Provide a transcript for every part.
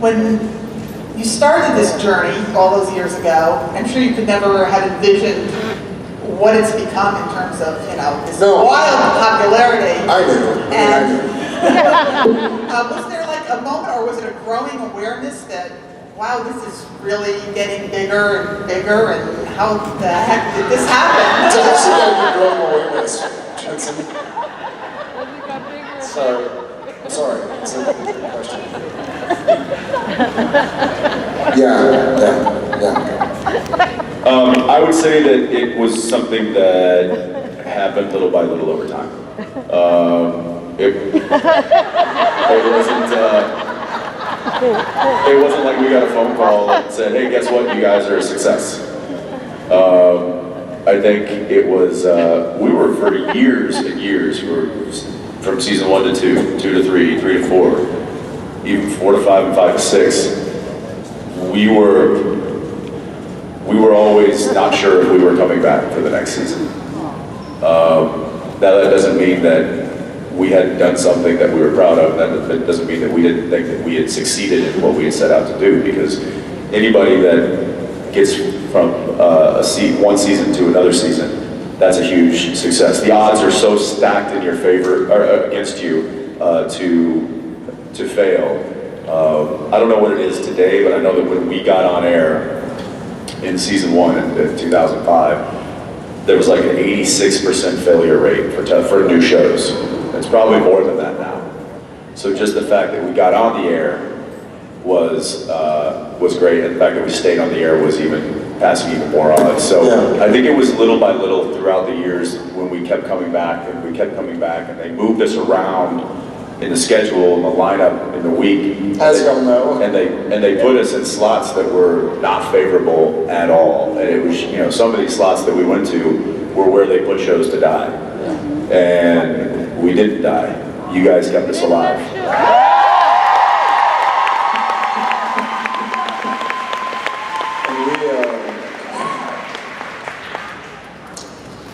when you started this journey all those years ago, I'm sure you could never have envisioned what it's become in terms of, this wild popularity. I do. Was there like a moment, or was it a growing awareness that, wow, this is really getting bigger and bigger, and how the heck did this happen? It's actually like a growing awareness, Jensen. Sorry. I'm sorry. It's a good question. Yeah. I would say that it was something that happened little by little over time. It wasn't like we got a phone call and said, hey, guess what, you guys are a success. I think it was, we were for years and years, we were from season 1 to 2, 2 to 3, 3 to 4, even 4 to 5 and 5 to 6. We were always not sure if we were coming back for the next season. Now that doesn't mean that we hadn't done something that we were proud of. That doesn't mean that we didn't think that we had succeeded in what we had set out to do, because anybody that gets from one season to another season, that's a huge success. The odds are so stacked in your favor, or against you, to fail. I don't know what it is today, but I know that when we got on air in season 1 in 2005, there was like an 86% failure rate for new shows. It's probably more than that now. So just the fact that we got on the air was great, and the fact that we stayed on the air was passing even more odds. So I think it was little by little throughout the years when we kept coming back, and they moved us around in the schedule and the lineup in the week. As y'all know. And they put us in slots that were not favorable at all. And it was, some of these slots that we went to were where they put shows to die. And we didn't die. You guys kept us alive.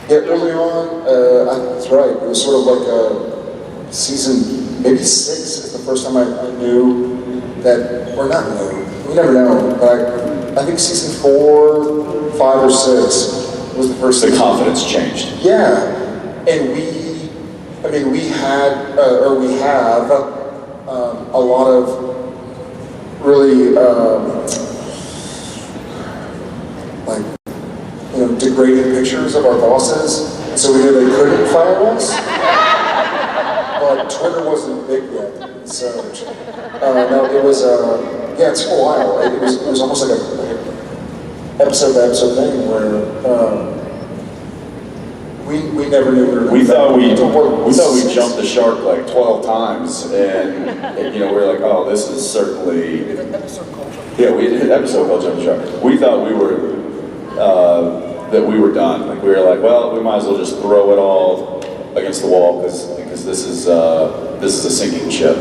Early on, I think that's right. It was sort of like a season, maybe 6 is the first time I knew that, or not knew, we never know, but I think season 4, 5, or 6 was the first The season. confidence changed. Yeah, and we had, or we have, a lot of really, degrading pictures of our bosses, so we knew they couldn't fire us. But Twitter wasn't big yet, so no, it was it took a while. It was almost like a episode by episode thing where we never knew we were. We thought we jumped the shark like 12 times, and we were like, oh, this is certainly. Yeah, we did an episode called Jump the Shark. We thought we were. That we were done. Like we were like, well, we might as well just throw it all against the wall because this is a sinking ship,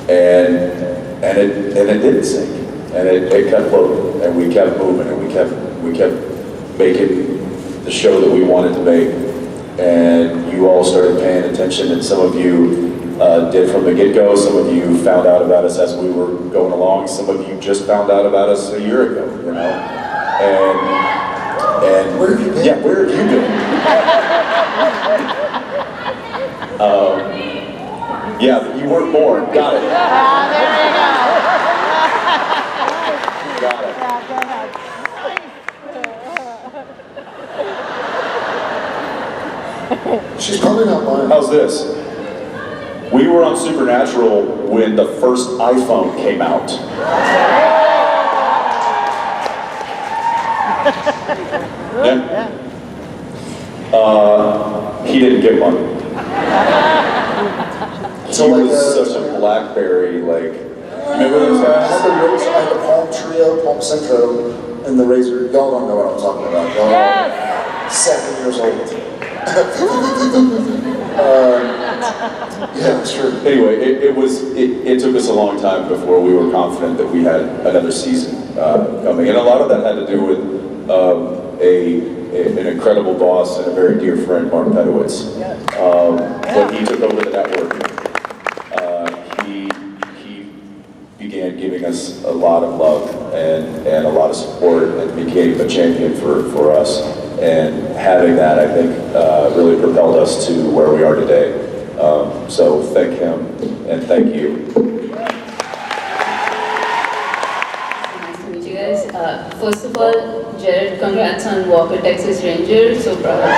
and it didn't sink, and it kept floating, and we kept moving, and we kept making the show that we wanted to make, and you all started paying attention, and some of you did from the get-go. Some of you found out about us as we were going along. Some of you just found out about us a year ago, And where have you been? Yeah, where have you been? You weren't born. Got it. There you go. Got it. Go ahead. She's probably not lying. How's this? We were on Supernatural when the first iPhone came out. Yeah. He didn't get one. So He like was such a BlackBerry, remember those I guys? had the Razor, I had the Palm Trio, Palm Centro, and the Razor. Y'all don't know what I'm talking about. Y'all are 7 years old. Yeah, sure. Anyway, it took us a long time before we were confident that we had another season coming, and a lot of that had to do with an incredible boss and a very dear friend, Mark Pedowitz. When he took over the network, he began giving us a lot of love and a lot of support and became a champion for us. And having that, I think, really propelled us to where we are today. So thank him and thank you. Nice to meet you guys. First of all, Jared, congrats on Walker, Texas Ranger. So proud of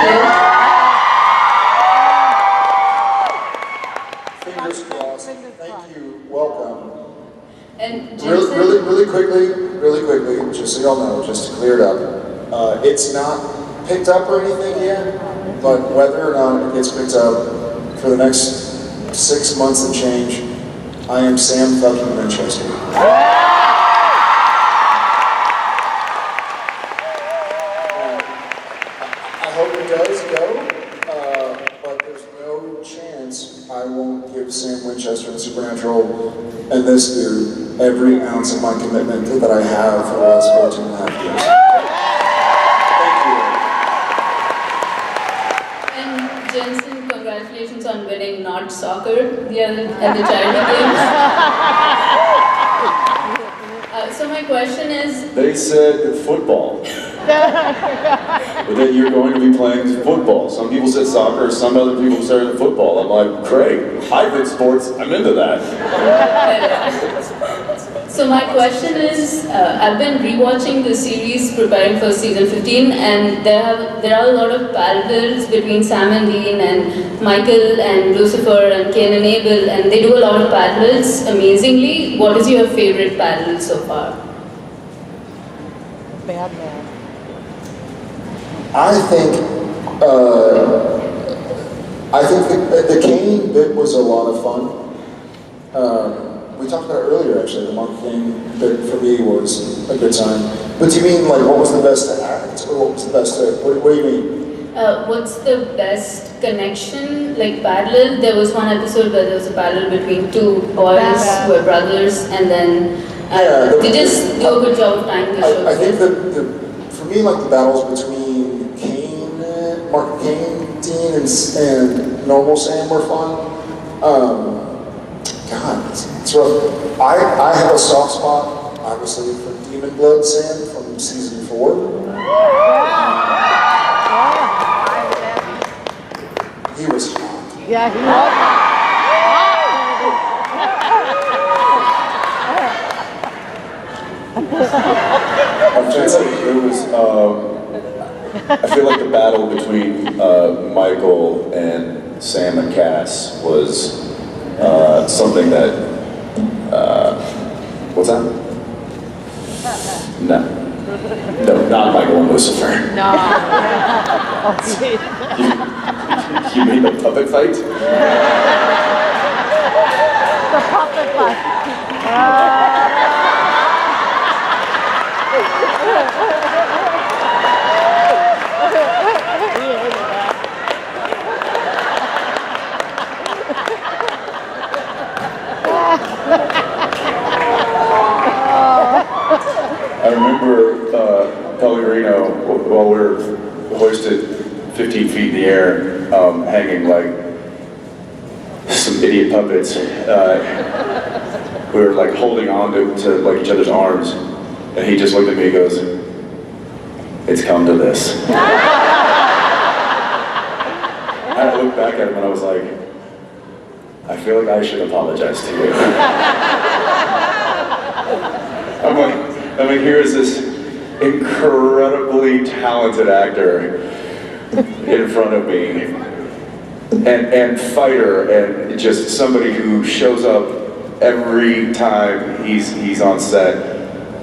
you. Fingers crossed. Thank you. Welcome. And Jensen, Really quickly, just so y'all know, just to clear it up, it's not picked up or anything yet, but whether or not it gets picked up for the next 6 months and change, I am Sam fucking Winchester. I hope it does go, but there's no chance I won't give Sam Winchester and Supernatural and this dude every ounce of my commitment that I have for the last 14 and a half years. and Jensen, congratulations on winning not soccer at the charity games. So my question is, They said football. But then you're going to be playing football. Some people said soccer, some other people said football. I'm like, great, hybrid sports, I'm into that. so my question is, I've been rewatching the series preparing for season 15, and there are a lot of parallels between Sam and Dean and Michael and Lucifer and Cain and Abel, and they do a lot of parallels amazingly. What is your favorite parallel so far? Bad man. I think the Kane bit was a lot of fun. We talked about it earlier, actually. The Mark Kane bit for me was a good time. But do you mean like what was the best to act, or what was the best to? What do you mean? What's the best connection, like parallel? There was one episode where there was a parallel between two boys who were brothers, and then they just do a good job of tying the show. I think for me, like the battles between Mark Kane, Dean, and normal Sam were fun. God, it's rough. I have a soft spot, obviously, for Demon Blood Sam from season 4. He was hot. Yeah, he was. I'm trying to say, it was, I feel like the battle between Michael and Sam and Cass was something that, what's that? No, not Michael and Lucifer. No. Oh, gee. You mean the puppet fight? The puppet fight. I remember Pellegrino, while we were hoisted 15 feet in the air, hanging like some idiot puppets. We were like holding on to like each other's arms, and he just looked at me and goes, "It's come to this." And I looked back at him and I was like, I feel like I should apologize to you. I mean, here is this incredibly talented actor in front of me, and fighter, and just somebody who shows up every time he's on set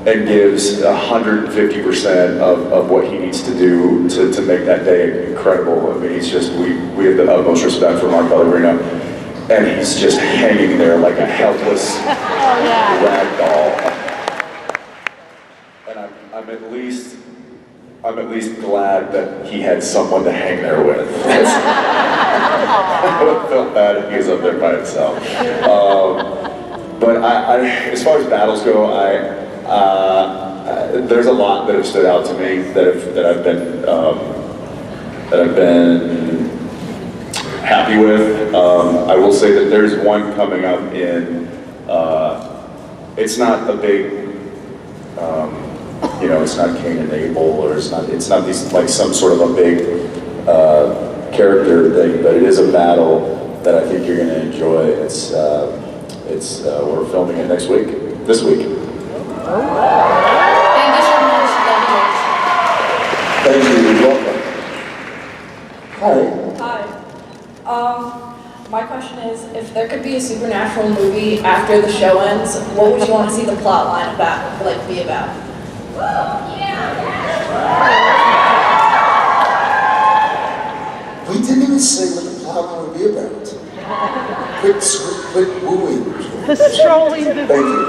and gives 150% of what he needs to do to make that day incredible. I mean, he's just, we have the utmost respect for Mark Pellegrino, and he's just hanging there like a helpless rag doll. And I'm at least glad that he had someone to hang there with. I would have felt bad if he was up there by himself. But I, as far as battles go, there's a lot that have stood out to me that I've been happy with. I will say that there's one coming up in it's not a big, it's not Cain and Abel, or it's not these, like some sort of a big character thing, but it is a battle that I think you're going to enjoy. We're filming it this week. Thank you so much. Thank you. You're welcome. Hi. Hi. My question is, if there could be a supernatural movie after the show ends, what would you want to see the plot line be about? We didn't even say what the plot would be about. Quit wooing. The strolling. Thank you.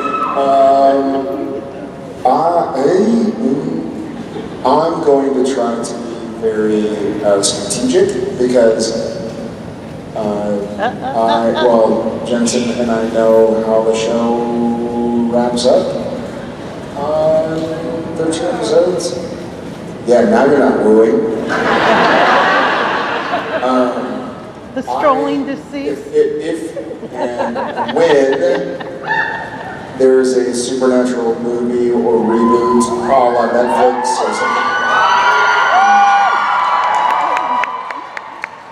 I'm going to try to be very strategic because Jensen and I know how the show wraps up. 13 episodes. Yeah, now you're not wooing. The strolling deceased. If and when there's a supernatural movie or reboot all on Netflix or something.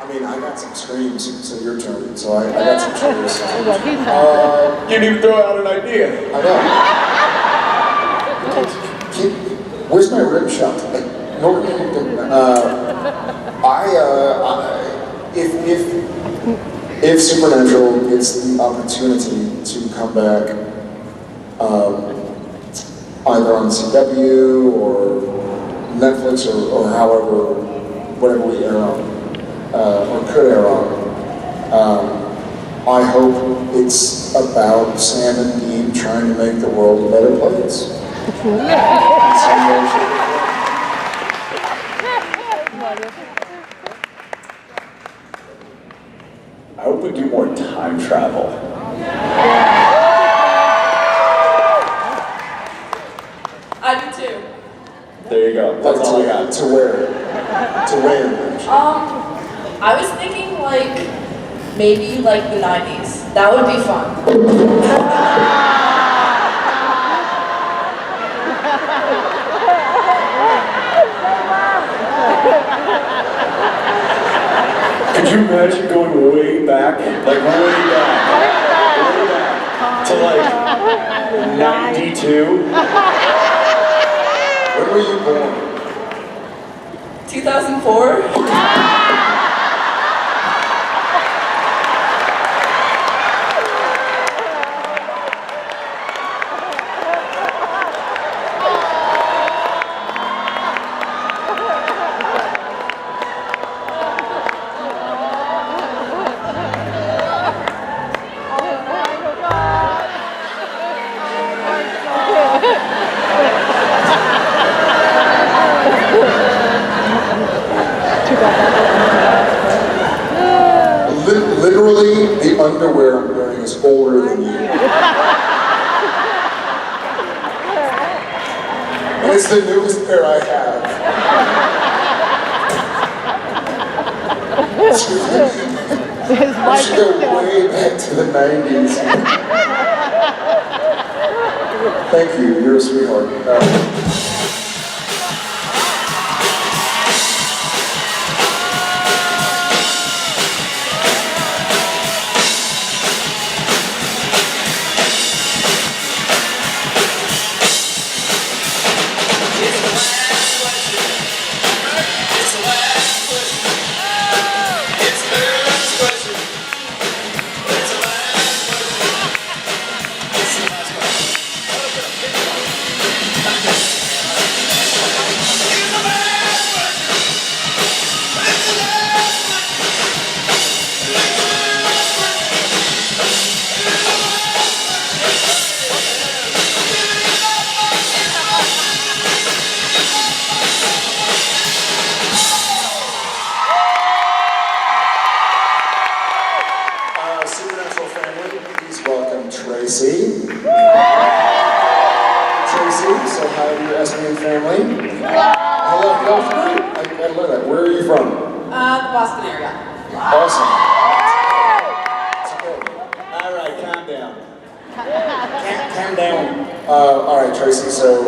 I mean, I got some screams, so your turn. So I got some cheers. You didn't even throw out an idea. I know. Where's my rim shot? Norton. If Supernatural gets the opportunity to come back, either on CW or Netflix or however, whatever we air on, or could air on, I hope it's about Sam and Dean trying to make the world a better place. I hope we do more time travel. I do too. There you go. That's all I got. To where? To when? I was thinking maybe the 90s. That would be fun. Could you imagine going way back? Like way back to 92? When were you born? 2004? Literally, the underwear I'm wearing is older than you. And it's the newest pair I have. I should go way back to the 90s. Thank you, you're a sweetheart. Tracy, so hi to your SPN family. Hello, I love that. Where are you from? The Boston area. Awesome. All right, calm down. Calm down. All right, Tracy, so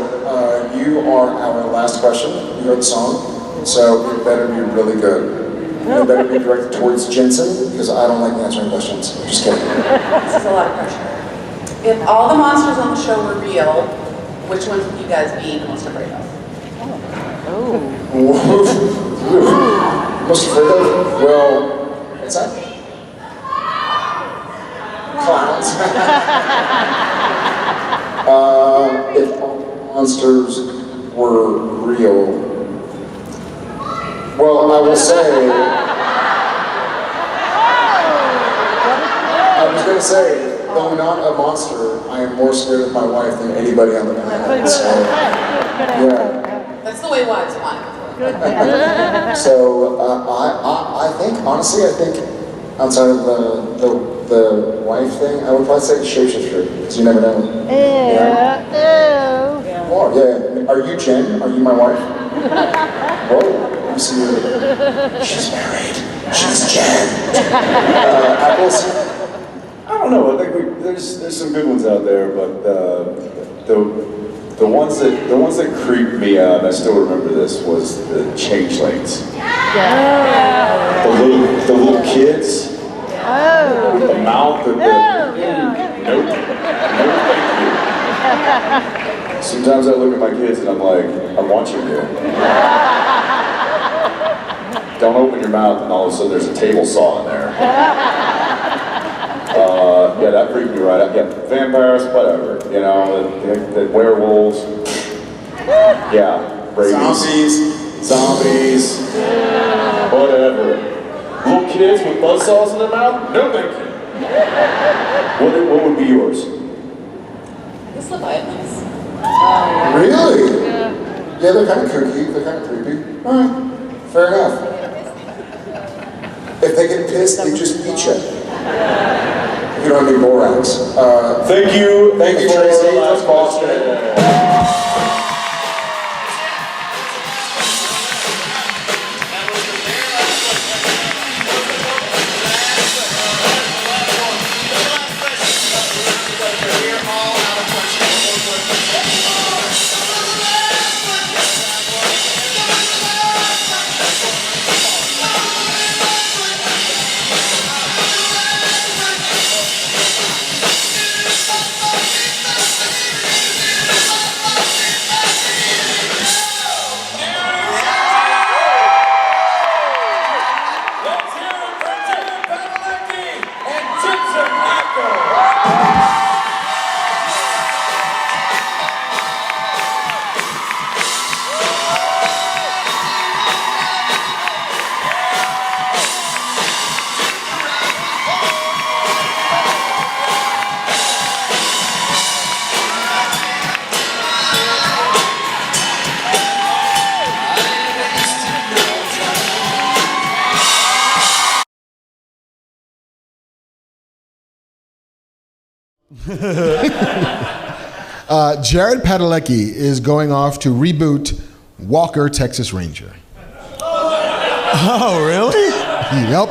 you are our last question. You are the song, so it better be really good. It better be directed towards Jensen, because I don't like answering questions. Just kidding. This is a lot of pressure. If all the monsters on the show were real, which ones would you guys be the most afraid of? Most afraid of? Well, what's that? Clowns. If all monsters were real, well, I will say, I was going to say, though not a monster, I am more scared of my wife than anybody on the planet. So, yeah. That's the way wives want it. So I think, honestly, outside of the wife thing, I would probably say shapeshifter, because you never know. Oh, yeah. Are you Jen? Are you my wife? Whoa. See you. She's married. She's Jen. Apples? I don't know. I think there's some good ones out there, but the ones that creeped me out, and I still remember this, was the changelings. Yeah. The little kids. Oh. With the mouth and nope. No, thank you. Sometimes I look at my kids and I'm like, I want you to. Don't open your mouth and all of a sudden there's a table saw in there. Yeah, that freaked me right out. Yeah, vampires, whatever. You know, the werewolves. Yeah, rabies. Zombies. Whatever. Little kids with buzzsaws in their mouth? No thank you. What would be yours? I guess Leviathans. Really? Yeah, they're kind of kooky. They're kind of creepy. All right, fair enough. If they get pissed, they just eat you. If you don't have any borax. Thank you. Thank you, Tracy. That's Boston. Jared Padalecki is going off to reboot Walker, Texas Ranger. Oh, really? Yep.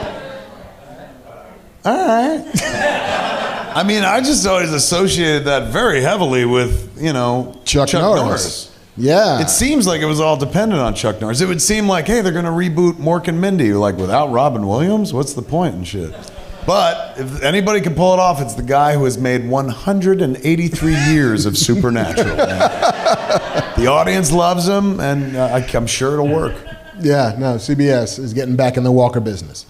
All right. I mean, I just always associated that very heavily with, you know, Chuck Norris. Yeah. It seems like it was all dependent on Chuck Norris. It would seem like, hey, they're going to reboot Mork and Mindy. Like, without Robin Williams? What's the point and shit? But if anybody can pull it off, it's the guy who has made 183 years of Supernatural. The audience loves him, and I'm sure it'll work. Yeah, no, CBS is getting back in the Walker business.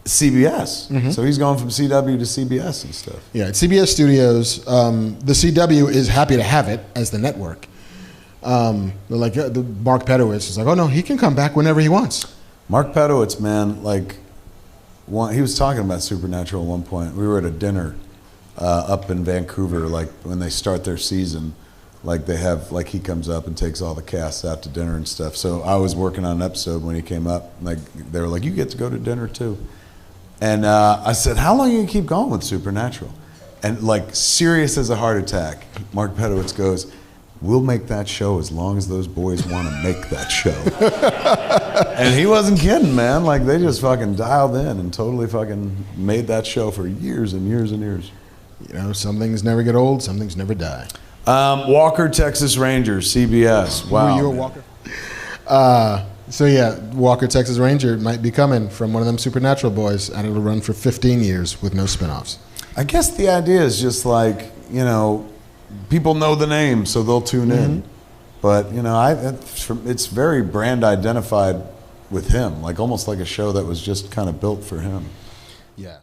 CBS. Mm-hmm. So he's going from CW to CBS and stuff. Yeah, at CBS Studios, the CW is happy to have it as the network. Like Mark Pedowitz is like, oh no, he can come back whenever he wants. Mark Pedowitz, man, like, he was talking about Supernatural at one point. We were at a dinner up in Vancouver, like when they start their season, like they have, like he comes up and takes all the cast out to dinner and stuff. So I was working on an episode when he came up. Like they were like, you get to go to dinner too. And I said, how long are you gonna keep going with Supernatural? And like serious as a heart attack, Mark Pedowitz goes, we'll make that show as long as those boys want to make that show. And he wasn't kidding, man. Like, they just fucking dialed in and totally fucking made that show for years and years and years. You know, some things never get old, some things never die. Walker, Texas Rangers, CBS. Wow. Were you a Walker? So yeah, Walker, Texas Ranger might be coming from one of them Supernatural boys, and it'll run for 15 years with no spinoffs. I guess the idea is just like, you know, people know the name, so they'll tune in. But, you know, it's very brand identified with him, like almost like a show that was just kind of built for him. Yeah.